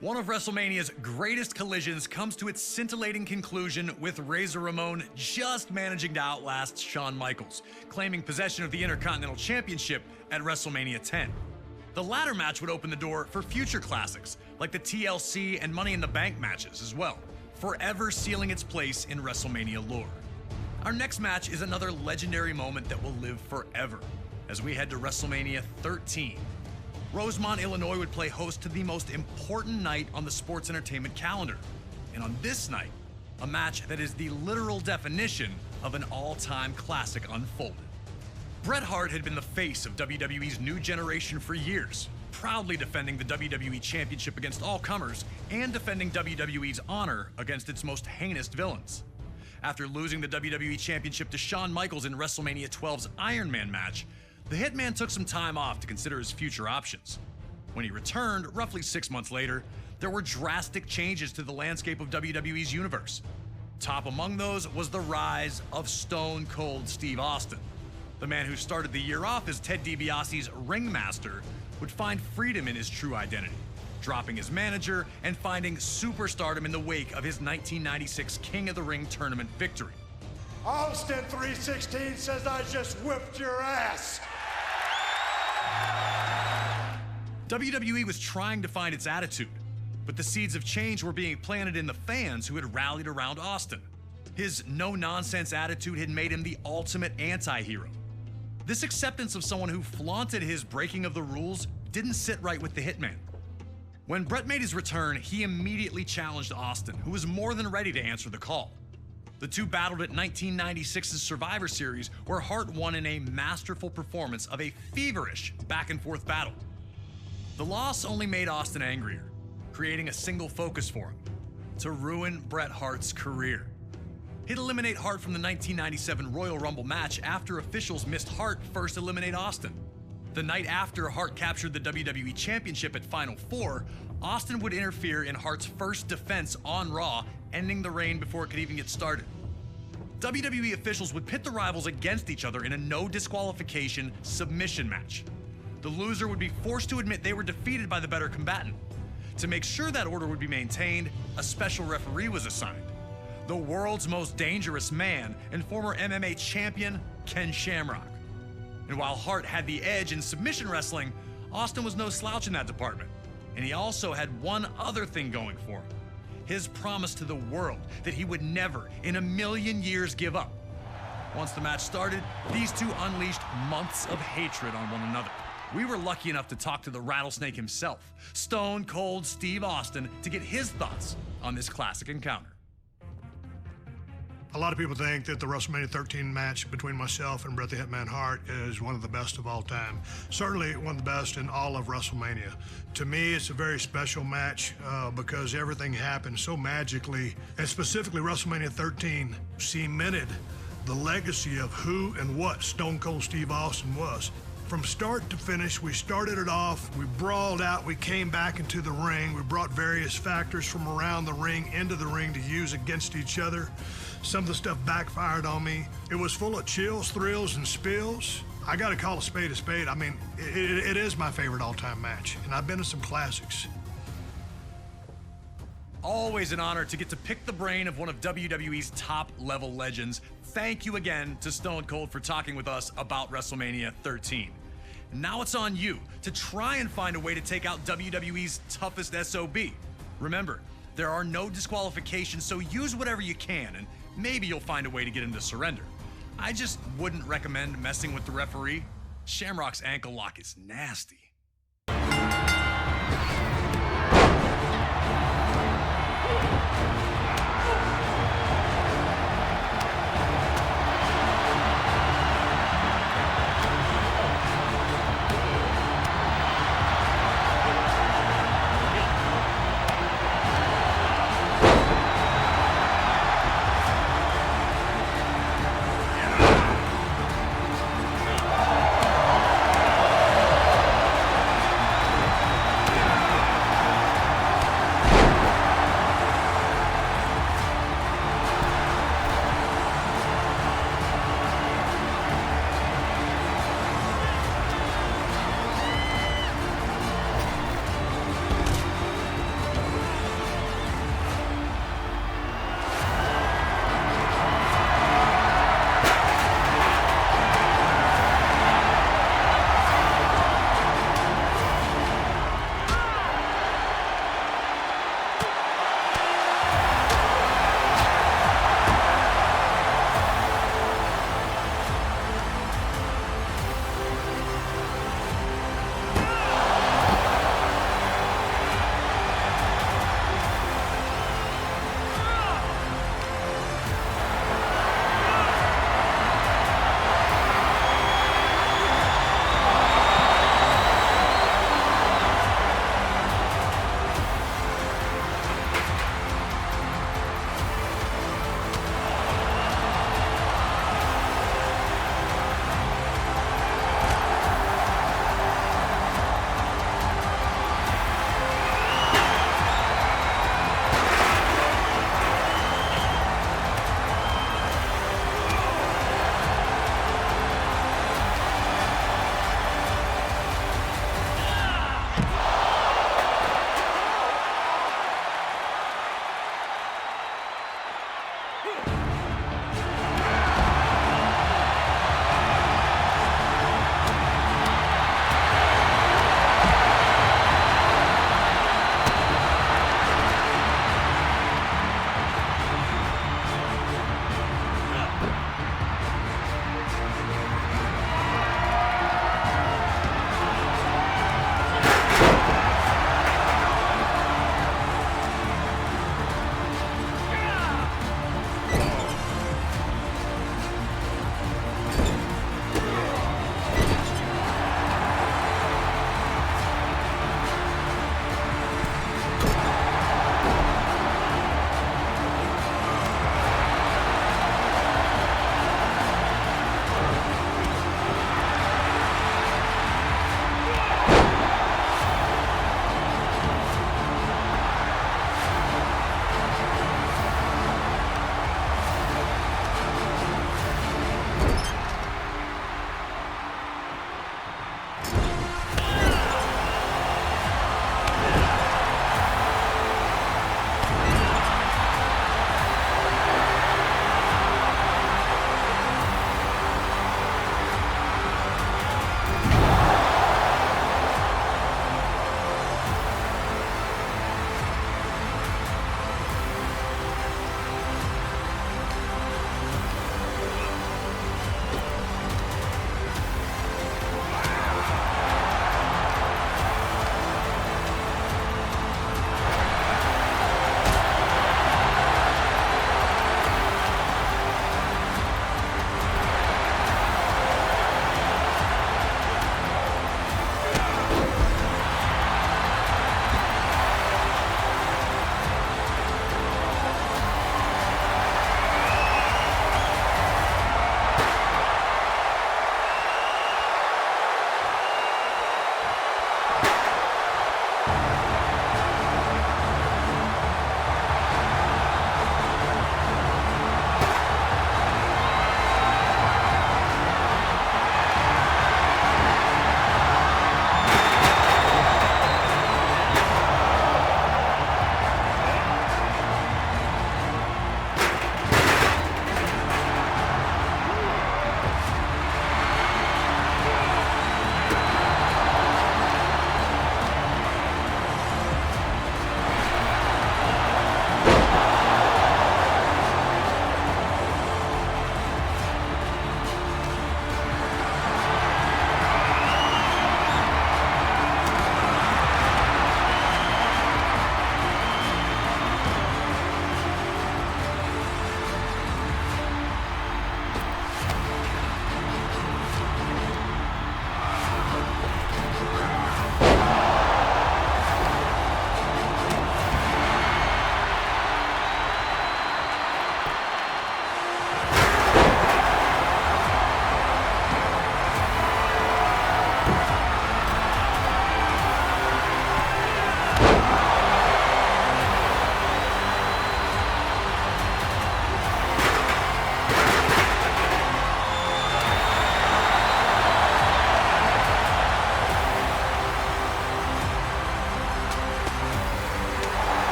One of WrestleMania's greatest collisions comes to its scintillating conclusion with Razor Ramon just managing to outlast Shawn Michaels, claiming possession of the Intercontinental Championship at WrestleMania 10. The latter match would open the door for future classics, like the TLC and Money in the Bank matches as well, forever sealing its place in WrestleMania lore. Our next match is another legendary moment that will live forever, as we head to WrestleMania 13. Rosemont, Illinois would play host to the most important night on the sports entertainment calendar. And on this night, a match that is the literal definition of an all-time classic unfolded. Bret Hart had been the face of WWE's new generation for years, proudly defending the WWE Championship against all comers and defending WWE's honor against its most heinous villains. After losing the WWE Championship to Shawn Michaels in WrestleMania 12's Iron Man match, the Hitman took some time off to consider his future options. When he returned, roughly 6 months later, there were drastic changes to the landscape of WWE's universe. Top among those was the rise of Stone Cold Steve Austin. The man who started the year off as Ted DiBiase's ringmaster would find freedom in his true identity, dropping his manager and finding superstardom in the wake of his 1996 King of the Ring tournament victory. Austin 316 says I just whipped your ass. WWE was trying to find its attitude, but the seeds of change were being planted in the fans who had rallied around Austin. His no-nonsense attitude had made him the ultimate anti-hero. This acceptance of someone who flaunted his breaking of the rules didn't sit right with the Hitman. When Bret made his return, he immediately challenged Austin, who was more than ready to answer the call. The two battled at 1996's Survivor Series, where Hart won in a masterful performance of a feverish back-and-forth battle. The loss only made Austin angrier, creating a single focus for him: to ruin Bret Hart's career. He'd eliminate Hart from the 1997 Royal Rumble match after officials missed Hart first eliminate Austin. The night after Hart captured the WWE Championship at Final Four, Austin would interfere in Hart's first defense on Raw, ending the reign before it could even get started. WWE officials would pit the rivals against each other in a no disqualification submission match. The loser would be forced to admit they were defeated by the better combatant. To make sure that order would be maintained, a special referee was assigned: the world's most dangerous man and former MMA champion, Ken Shamrock. And while Hart had the edge in submission wrestling, Austin was no slouch in that department. And he also had one other thing going for him: his promise to the world that he would never in a million years give up. Once the match started, these two unleashed months of hatred on one another. We were lucky enough to talk to the Rattlesnake himself, Stone Cold Steve Austin, to get his thoughts on this classic encounter. A lot of people think that the WrestleMania 13 match between myself and Bret the Hitman Hart is one of the best of all time. Certainly one of the best in all of WrestleMania. To me, it's a very special match because everything happened so magically, and specifically WrestleMania 13 cemented the legacy of who and what Stone Cold Steve Austin was. From start to finish, we started it off, we brawled out, we came back into the ring, we brought various factors from around the ring into the ring to use against each other. Some of the stuff backfired on me. It was full of chills, thrills, and spills. I gotta call a spade a spade. I mean, it is my favorite all-time match, and I've been to some classics. Always an honor to get to pick the brain of one of WWE's top-level legends. Thank you again to Stone Cold for talking with us about WrestleMania 13. Now it's on you to try and find a way to take out WWE's toughest SOB. Remember, there are no disqualifications, so use whatever you can, and maybe you'll find a way to get him to surrender. I just wouldn't recommend messing with the referee. Shamrock's ankle lock is nasty.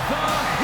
the